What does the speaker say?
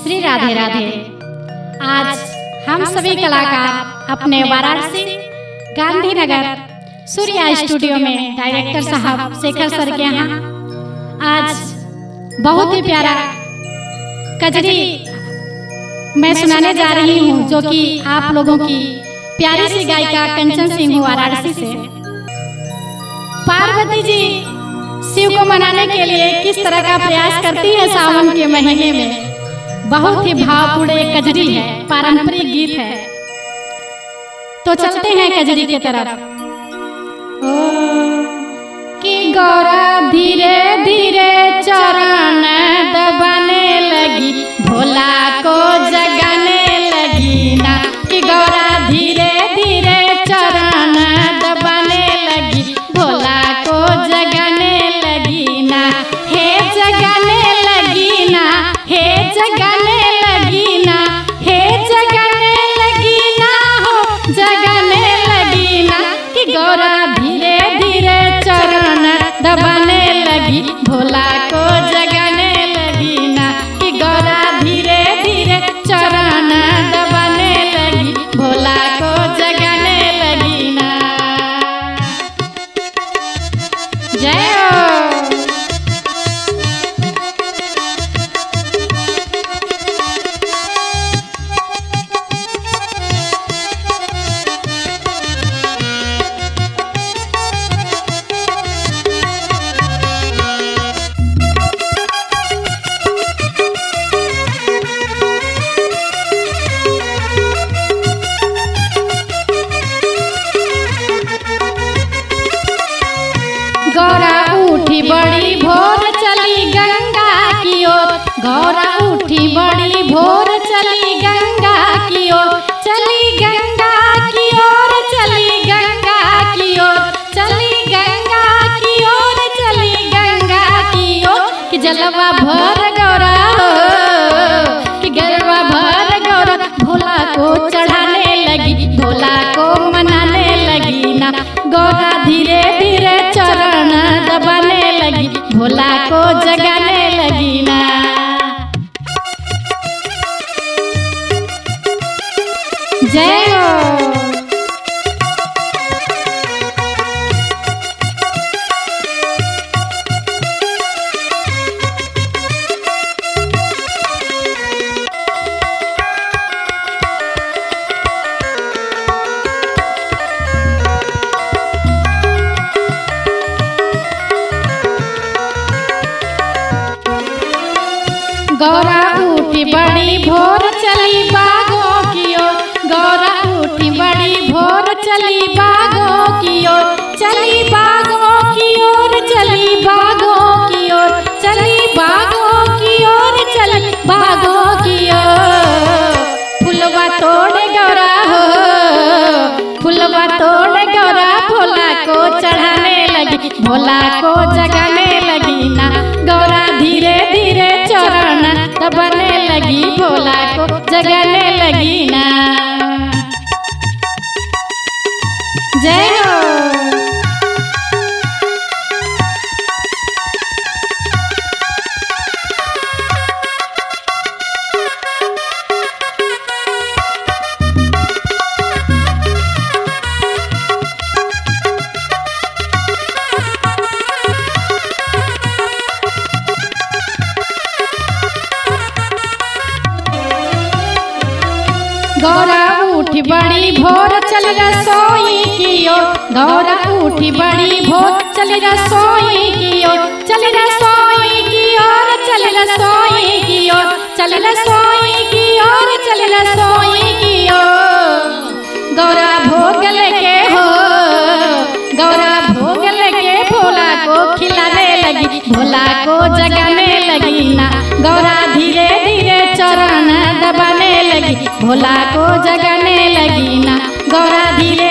श्री राधे राधे। आज हम सभी कलाकार अपने वाराणसी गांधीनगर सूर्या स्टूडियो में डायरेक्टर साहब शेखर सर के यहाँ आज बहुत ही प्यारा कजरी मैं सुनाने जा रही हूँ, जो कि आप लोगों की प्यारी सी गायिका कंचन सिंह वाराणसी से। पार्वती जी शिव को मनाने के लिए किस तरह का प्रयास करती है सावन के महीने में, बहुत ही भावपूर्ण कजरी है, पारंपरिक गीत है। तो चलते हैं कजरी की तरफ। ओ कि गौरा धीरे धीरे चरण दबाने लगी, भोला को जगाने लगी ना। कि गौरा धीरे धीरे चरण दबाने लगी, भोला को जगाने लगी ना। हे जगाने लगी ना, हे जगाने लगी ना, हे जगाने लगी ना, हो जगाने लगी ना। कि गौरा धीरे धीरे चरण दबाने लगी, भोला को जगाने लगी ना। कि गौरा धीरे धीरे चरण दबाने लगी, भोला को जगाने लगी ना। जय हो। गौरा उठी बड़ी भोर चली गंगा की ओर, गौरा उठी बड़ी भोर चली गंगा की ओर, चली गंगा की ओर, चली गंगा की ओर, चली गंगा की ओर, चली गंगा की ओर। कि जलवा भर गौरा हो, कि गलवा भर गौरा भोला को चढ़ाने लगी, भोला को मनाने लगी ना। गौरा धीरे धीरे चरण दबाने लगी, भोला को जगाने लगी ना। जय हो। गौरा उठी बड़ी भोर चली बागों की ओर, गौरा उठी बड़ी भोर चली बागों की ओर, चली बागों की ओर, चली बागों की ओर, चली बागों की ओर, चली बागों की ओर। फुलवा तोड़ गौरा हो, फुलवा तोड़ गौरा भोला को चढ़ाने लगी, भोला को जगाने लगी ना। गौरा धीरे धीरे चरण दबाने लगी, भोला को जगाने लगी ना। जय हो। गौरा उठी बड़ी भोर चली रसोई की ओर, गौरा उठी बड़ी भोर चली रसोई की ओर, चली रसोई की ओर, चली रसोई की ओर, चली रसोई की ओर, चली रसोई की ओर। गौरा भोग लेके हो, गौरा भोग लेके भोला को खिलाने लगी, भोला को जगाने लगी ना। गौरा धीरे धीरे चरण दबाने लगी, भोला को जगाने लगी ना। गौरा धीरे